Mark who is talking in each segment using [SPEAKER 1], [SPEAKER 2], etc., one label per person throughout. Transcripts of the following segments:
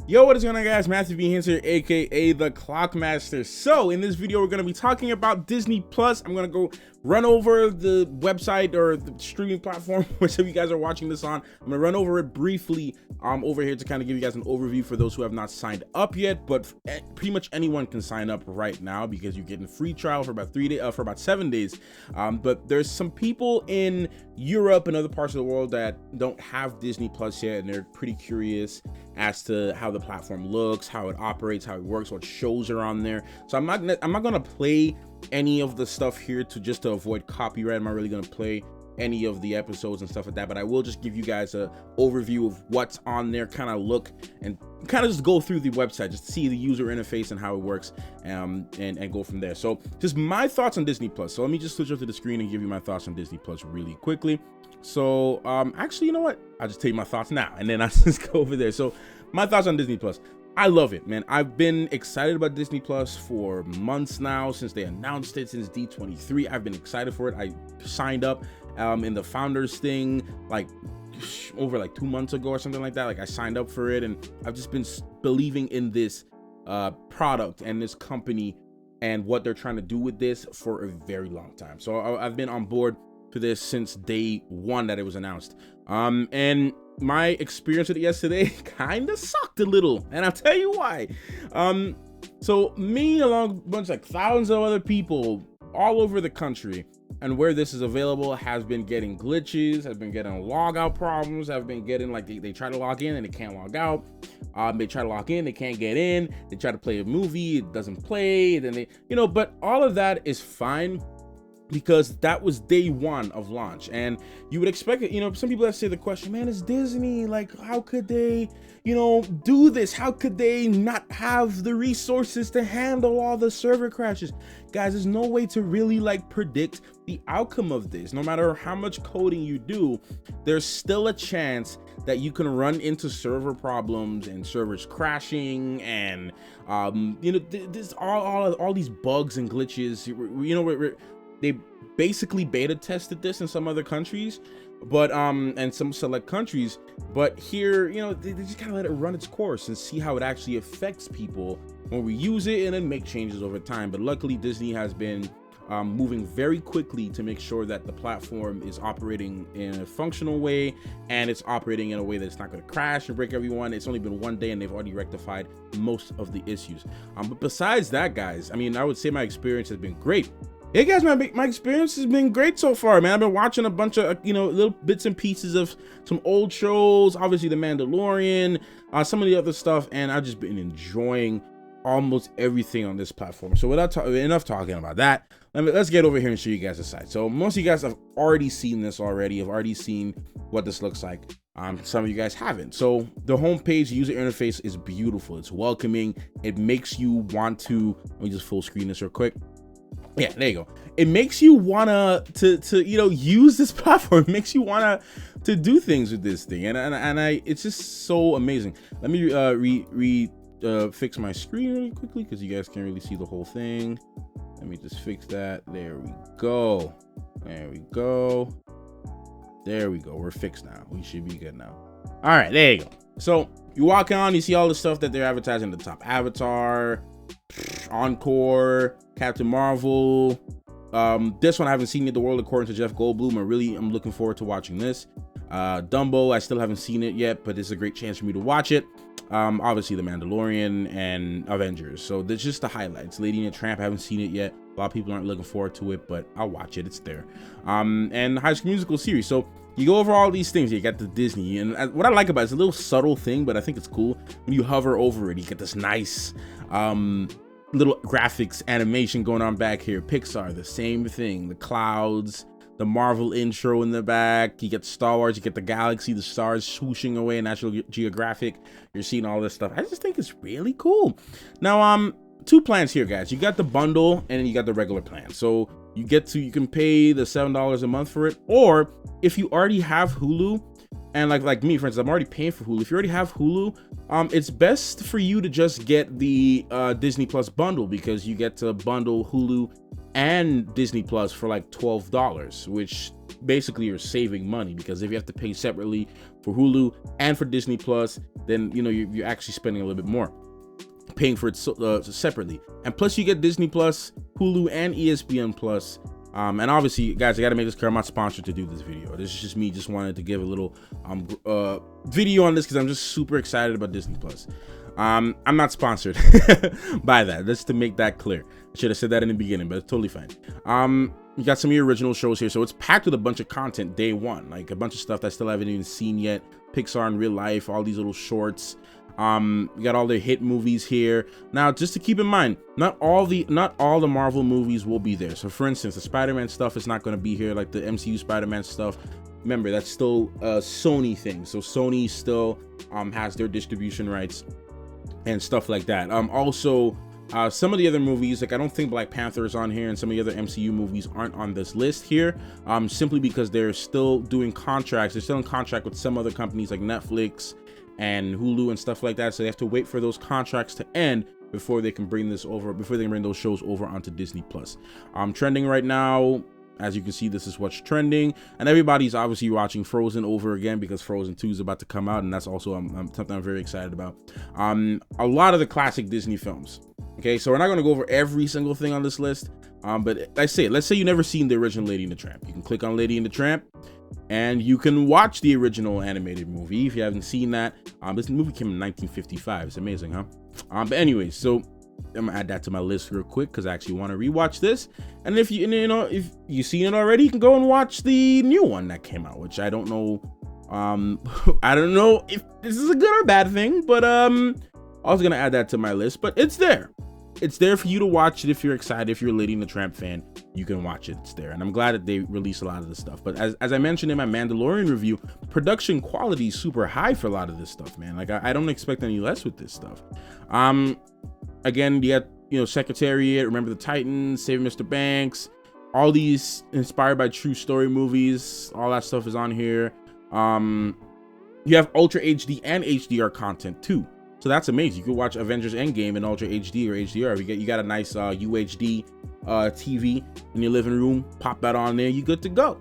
[SPEAKER 1] Yo, what is going on, guys? Matthew B. Haynes here, aka the Clockmaster. So in this video, we're going to be talking about Disney Plus. I'm going to go run over the website or the streaming platform, whichever you guys are watching this on. I'm going to run over it briefly over here to kind of give you guys an overview for those who have not signed up yet. But pretty much anyone can sign up right now because you're getting a free trial for about 7 days. But there's some people in Europe and other parts of the world that don't have Disney Plus yet, and they're pretty curious as to how the platform looks, how it operates, how it works, what shows are on there. So I'm not gonna play any of the stuff here to avoid copyright. I'm not really gonna play any of the episodes and stuff like that, but I will just give you guys a overview of what's on there, kind of look and kind of just go through the website, just see the user interface and how it works, and go from there. So just my thoughts on Disney Plus. So let me just switch up to the screen and give you my thoughts on Disney Plus really quickly. So actually, you know what, I'll just tell you my thoughts now and then I'll just go over there. So my thoughts on Disney Plus. I love it, man. I've been excited about Disney Plus for months now, since they announced it, since D23. I've been excited for it. I signed up in the founders thing like over like 2 months ago or something like that. Like, I signed up for it, and I've just been believing in this product and this company and what they're trying to do with this for a very long time. So I've been on board for this since day one that it was announced. And my experience with it yesterday kind of sucked a little, and I'll tell you why. So me, along a bunch, like thousands of other people all over the country and where this is available, has been getting glitches, has been getting logout problems, have been getting like they try to log in and they can't log out. They try to log in, they can't get in. They try to play a movie, it doesn't play. Then they, but all of that is fine, because that was day one of launch, and you would expect it. Some people that say the question, man, it's Disney, like, how could they do this? How could they not have the resources to handle all the server crashes? Guys, there's no way to really predict the outcome of this. No matter how much coding you do, there's still a chance that you can run into server problems and servers crashing, and this all these bugs and glitches. They basically beta tested this in some other countries, but and some select countries, but here, they just kind of let it run its course and see how it actually affects people when we use it, and then make changes over time. But luckily, Disney has been moving very quickly to make sure that the platform is operating in a functional way, and it's operating in a way that's not going to crash and break everyone. It's only been 1 day and they've already rectified most of the issues. But besides that, guys, I would say my experience has been great. Hey guys, my experience has been great so far, man. I've been watching a bunch of little bits and pieces of some old shows, obviously The Mandalorian, some of the other stuff, and I've just been enjoying almost everything on this platform. So without enough talking about that, let's get over here and show you guys the site. So most of you guys have already seen this already. Have already seen what this looks like. Some of you guys haven't. So the homepage user interface is beautiful. It's welcoming. It makes you want to. Let me just full screen this real quick. Yeah, there you go. It makes you wanna to use this platform. It makes you wanna to do things with this thing, and it's just so amazing. Let me fix my screen really quickly, because you guys can't really see the whole thing. Let me just fix that. There we go. There we go. There we go. We're fixed now. We should be good now. All right, there you go. So you walk on, you see all the stuff that they're advertising at the top. Avatar, Encore, Captain Marvel. This one I haven't seen yet, The World According to Jeff Goldblum. I'm looking forward to watching this. Dumbo, I still haven't seen it yet, but it's a great chance for me to watch it. Obviously The Mandalorian and Avengers. So there's just the highlights. Lady and the Tramp, I haven't seen it yet. A lot of people aren't looking forward to it, but I'll watch it. It's there. And the High School Musical series. So you go over all these things. You got the Disney, and what I like about it's a little subtle thing, but I think it's cool. When you hover over it, you get this nice little graphics animation going on back here. Pixar, the same thing. The clouds, the Marvel intro in the back. You get Star Wars, you get the galaxy, the stars swooshing away, National Geographic. You're seeing all this stuff. I just think it's really cool. Now, 2 plans here, guys. You got the bundle, and then you got the regular plan. So you can pay the $7 a month for it, or if you already have Hulu, and like me, for instance, I'm already paying for Hulu. If you already have Hulu, it's best for you to just get the Disney Plus bundle, because you get to bundle Hulu and Disney Plus for like $12, which basically you're saving money, because if you have to pay separately for Hulu and for Disney Plus, then you know you're actually spending a little bit more paying for it separately. And plus you get Disney Plus, Hulu, and ESPN Plus. And obviously, guys, I got to make this clear, I'm not sponsored to do this video. This is just me just wanted to give a little video on this because I'm just super excited about Disney Plus. I'm not sponsored by that. Just to make that clear. I should have said that in the beginning, but it's totally fine. You got some of your original shows here, so it's packed with a bunch of content day one, like a bunch of stuff that I still haven't even seen yet. Pixar in real life, all these little shorts. You got all their hit movies here. Now, just to keep in mind, not all the Marvel movies will be there. So for instance, the Spider-Man stuff is not going to be here, like the MCU Spider-Man stuff. Remember, that's still a Sony thing. So Sony still has their distribution rights and stuff like that. Also, some of the other movies, like I don't think Black Panther is on here, and some of the other MCU movies aren't on this list here, simply because they're still doing contracts. They're still in contract with some other companies like Netflix and Hulu and stuff like that, so they have to wait for those contracts to end before they can bring those shows over onto Disney Plus. Trending right now, as you can see, this is what's trending, and everybody's obviously watching Frozen over again because Frozen 2 is about to come out, and that's also something I'm very excited about. A lot of the classic Disney films. Okay, so we're not going to go over every single thing on this list, but let's say you've never seen the original Lady and the Tramp. You can click on Lady and the Tramp and you can watch the original animated movie if you haven't seen that. This movie came in 1955. It's amazing, huh? But anyways, so I'm gonna add that to my list real quick because I actually want to rewatch this. And if if you've seen it already, you can go and watch the new one that came out, which I don't know. I don't know if this is a good or bad thing, but I was gonna add that to my list. But it's there. It's there for you to watch it if you're excited. If you're a Lady and the Tramp fan, you can watch it. It's there, and I'm glad that they released a lot of this stuff. But as I mentioned in my Mandalorian review, production quality is super high for a lot of this stuff, man. Like I don't expect any less with this stuff. Again, you got Secretariat, Remember the Titans, Saving Mr. Banks, all these inspired by true story movies. All that stuff is on here. You have Ultra HD and HDR content too. So that's amazing. You can watch Avengers Endgame in Ultra HD or HDR. You got a nice UHD TV in your living room. Pop that on there. You good to go.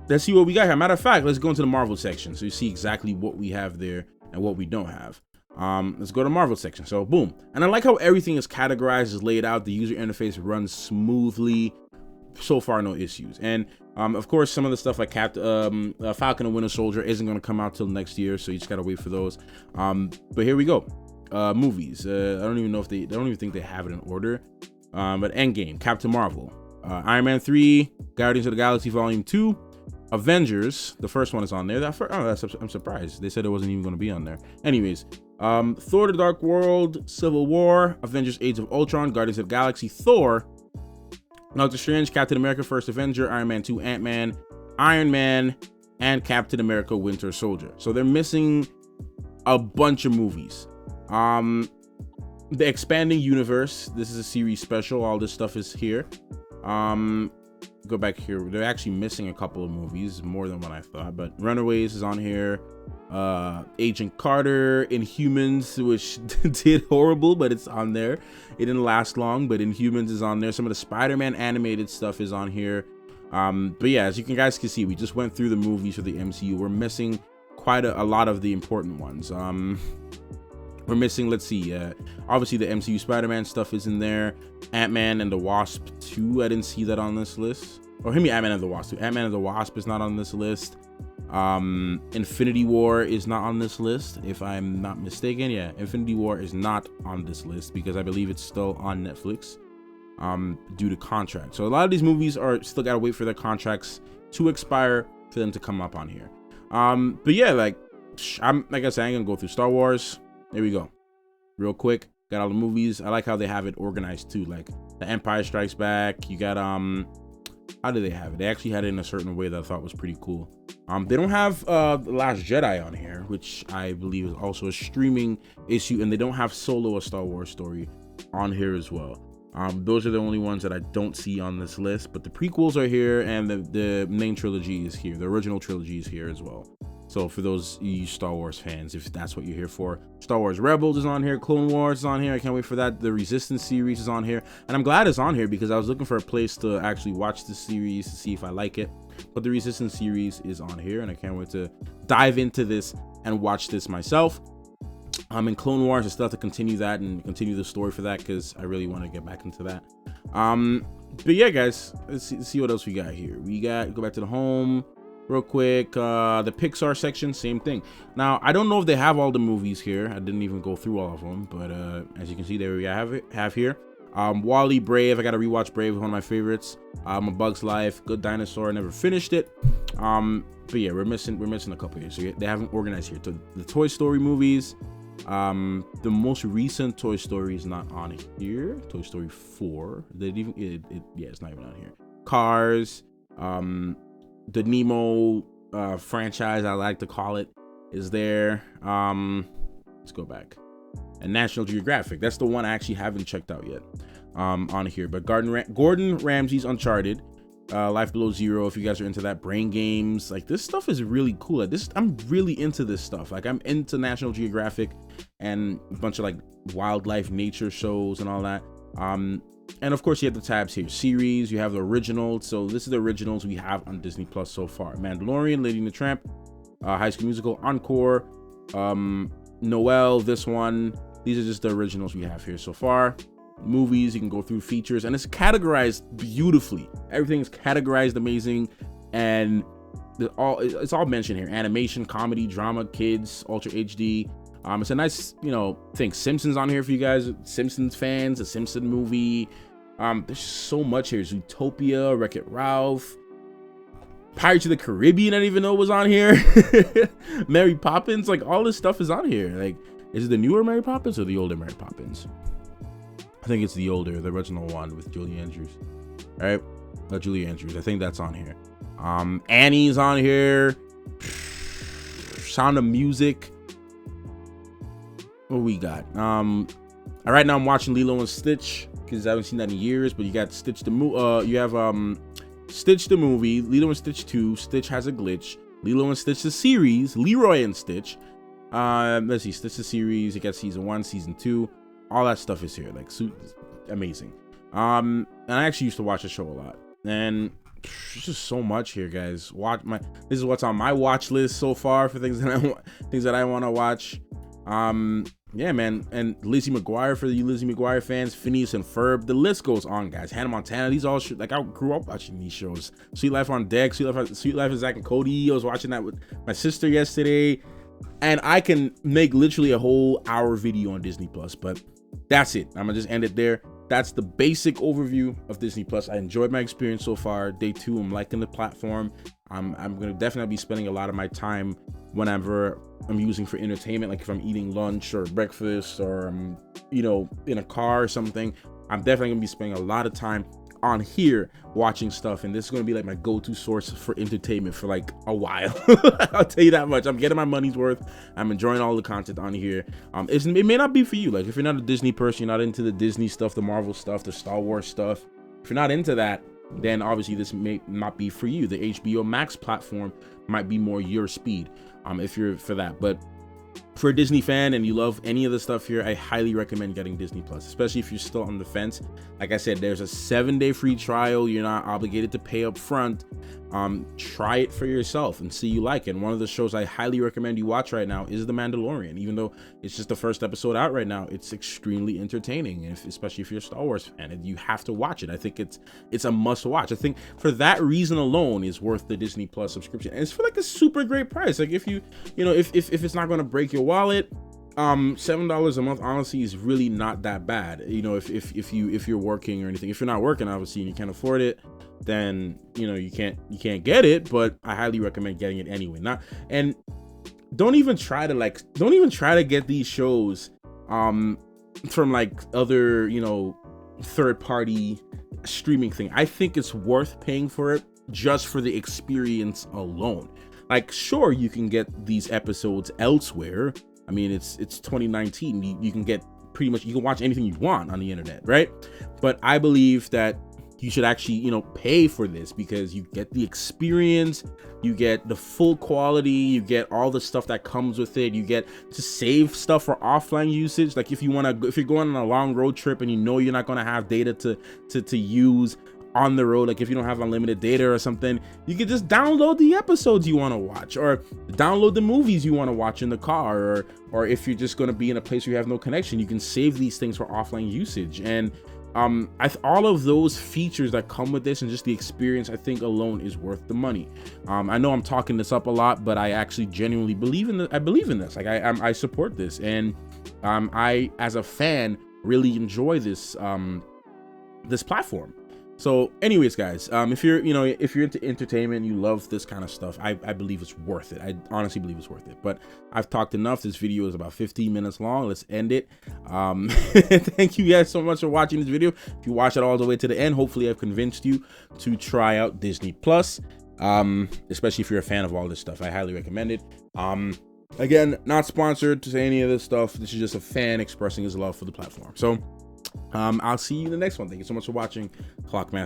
[SPEAKER 1] Let's see what we got here. Matter of fact, let's go into the Marvel section so you see exactly what we have there and what we don't have. Let's go to Marvel section. So boom. And I like how everything is categorized, is laid out. The user interface runs smoothly. So far, no issues. And of course, some of the stuff like Falcon and Winter Soldier isn't going to come out till next year, so you just gotta wait for those. But here we go. Movies. I don't even think they have it in order. But Endgame, Captain Marvel, Iron Man 3, Guardians of the Galaxy Volume 2, Avengers. The first one is on there. I'm surprised. They said it wasn't even going to be on there. Anyways, Thor: The Dark World, Civil War, Avengers: Age of Ultron, Guardians of the Galaxy, Thor, Doctor Strange, Captain America: First Avenger, Iron Man 2, Ant-Man, Iron Man, and Captain America: Winter Soldier. So they're missing a bunch of movies. The Expanding Universe, this is a series special. All this stuff is here. Go back here. They're actually missing a couple of movies, more than what I thought, but Runaways is on here. Agent Carter, Inhumans, which did horrible, but it's on there. It didn't last long, but Inhumans is on there. Some of the Spider-Man animated stuff is on here. But yeah, as you guys can see, we just went through the movies for the MCU. We're missing quite a lot of the important ones. We're missing, let's see, obviously the MCU Spider-Man stuff is in there. Ant-Man and the Wasp 2, I didn't see that on this list. Or maybe Ant-Man and the Wasp 2. Ant-Man and the Wasp is not on this list. Infinity War is not on this list, if I'm not mistaken. Yeah, Infinity War is not on this list because I believe it's still on Netflix due to contract. So a lot of these movies are still gotta wait for their contracts to expire for them to come up on here. But yeah, like I said, I'm gonna go through Star Wars. There we go, real quick. Got all the movies. I like how they have it organized too. Like The Empire Strikes Back. You got how do they have it? They actually had it in a certain way that I thought was pretty cool. They don't have The Last Jedi on here, which I believe is also a streaming issue, and they don't have Solo: A Star Wars Story on here as well. Those are the only ones that I don't see on this list, but the prequels are here, and the main trilogy is here. The original trilogy is here as well. So for those you Star Wars fans, if that's what you're here for, Star Wars Rebels is on here, Clone Wars is on here. I can't wait for that. The Resistance series is on here, and I'm glad it's on here because I was looking for a place to actually watch this series to see if I like it. but the Resistance series is on here, and I can't wait to dive into this and watch this myself. In Clone Wars, I still have to continue that and continue the story for that, because I really want to get back into that. But yeah, guys, let's see what else we got here. We got, go back to the home real quick. The Pixar section, same thing. Now, I don't know if they have all the movies here. I didn't even go through all of them, but as you can see, there we have here. Wall-E, Brave. I gotta rewatch Brave, one of my favorites. A Bug's Life, Good Dinosaur. I never finished it. But yeah, we're missing a couple here, so they haven't organized here. So the Toy Story movies. The most recent Toy Story is not on here. Toy Story 4. Yeah, it's not even on here. Cars. The Nemo franchise, I like to call it, is there. Let's go back. And National Geographic, that's the one I actually haven't checked out yet on here. But Gordon Ramsay's Uncharted, Life Below Zero, if you guys are into that. Brain Games, like this stuff is really cool. Like this, I'm really into this stuff. Like I'm into National Geographic and a bunch of like wildlife nature shows and all that. And of course you have the tabs here, series, you have the originals. So this is the originals we have on Disney Plus so far. Mandalorian, Lady and the Tramp, High School Musical, Encore, Noelle, this one. These are just the originals we have here so far. Movies, you can go through features, and it's categorized beautifully. Everything's categorized amazing, and it's all mentioned here. Animation, comedy, drama, kids, Ultra HD. It's a nice, thing. Simpsons on here for you guys, Simpsons fans, a Simpson movie. There's so much here. Zootopia, Wreck-It Ralph, Pirates of the Caribbean, I didn't even know was on here. Mary Poppins, like all this stuff is on here. Like, is it the newer Mary Poppins or the older Mary Poppins? I think it's the original one with Julie Andrews. All right, Julie Andrews. I think that's on here. Annie's on here. Sound of Music. What we got? Right now I'm watching Lilo and Stitch because I haven't seen that in years. But you got Stitch the movie. You have Stitch the movie, Lilo and Stitch 2. Stitch Has a Glitch. Lilo and Stitch the series, Leroy and Stitch. Let's see, Stitch the series. You got season 1, season 2. All that stuff is here. Like, amazing. And I actually used to watch the show a lot. And there's just so much here, guys. This is what's on my watch list so far for things that I want to watch. Yeah, man. And Lizzie McGuire, for you Lizzie McGuire fans, Phineas and Ferb, the list goes on, guys. Hannah Montana, these all like I grew up watching these shows. Sweet Life on Deck, Sweet Life of Zack and Cody. I was watching that with my sister yesterday, and I can make literally a whole hour video on Disney Plus, but that's it. I'm gonna just end it there. That's the basic overview of Disney Plus. I enjoyed my experience so far. Day 2, I'm liking the platform. I'm gonna definitely be spending a lot of my time whenever I'm using for entertainment, like if I'm eating lunch or breakfast or I'm, in a car or something. I'm definitely gonna be spending a lot of time on here watching stuff, and this is gonna be like my go-to source for entertainment for like a while. I'll tell you that much. I'm getting my money's worth. I'm enjoying all the content on here. It may not be for you. Like if you're not a Disney person, you're not into the Disney stuff, the Marvel stuff, the Star Wars stuff. If you're not into that, then obviously this may not be for you. The HBO Max platform might be more your speed, if you're for that. But for a Disney fan and you love any of the stuff here, I highly recommend getting Disney Plus, especially if you're still on the fence. Like I said, there's a 7-day free trial. You're not obligated to pay up front. Try it for yourself and see you like it. And one of the shows I highly recommend you watch right now is The Mandalorian. Even though it's just the first episode out right now, it's extremely entertaining, especially if you're a Star Wars fan, and you have to watch it. I think it's a must watch. I think for that reason alone is worth the Disney Plus subscription, and it's for like a super great price. Like if if it's not going to break your wallet, $7 a month honestly is really not that bad. If you're working or anything. If you're not working, obviously, and you can't afford it, then you can't get it. But I highly recommend getting it anyway. Don't even try to get these shows from like other third party streaming thing. I think it's worth paying for it just for the experience alone. Like, sure, you can get these episodes elsewhere. I mean, it's 2019. You can get pretty much, you can watch anything you want on the internet, right? But I believe that you should actually, pay for this, because you get the experience, you get the full quality, you get all the stuff that comes with it. You get to save stuff for offline usage. Like if you're going on a long road trip and you're not going to have data to use on the road, like if you don't have unlimited data or something, you can just download the episodes you want to watch, or download the movies you want to watch in the car, or if you're just going to be in a place where you have no connection, you can save these things for offline usage. And all of those features that come with this and just the experience, I think alone is worth the money. I know I'm talking this up a lot, but I actually genuinely believe in this. Like I support this, and I, as a fan, really enjoy this this platform. So anyways, guys, if you're into entertainment, you love this kind of stuff, I believe it's worth it. I honestly believe it's worth it. But I've talked enough. This video is about 15 minutes long. Let's end it. Thank you guys so much for watching this video. If you watch it all the way to the end, hopefully I've convinced you to try out Disney Plus, especially if you're a fan of all this stuff. I highly recommend it. Again, not sponsored to say any of this stuff. This is just a fan expressing his love for the platform. So I'll see you in the next one. Thank you so much for watching. Clockmaster.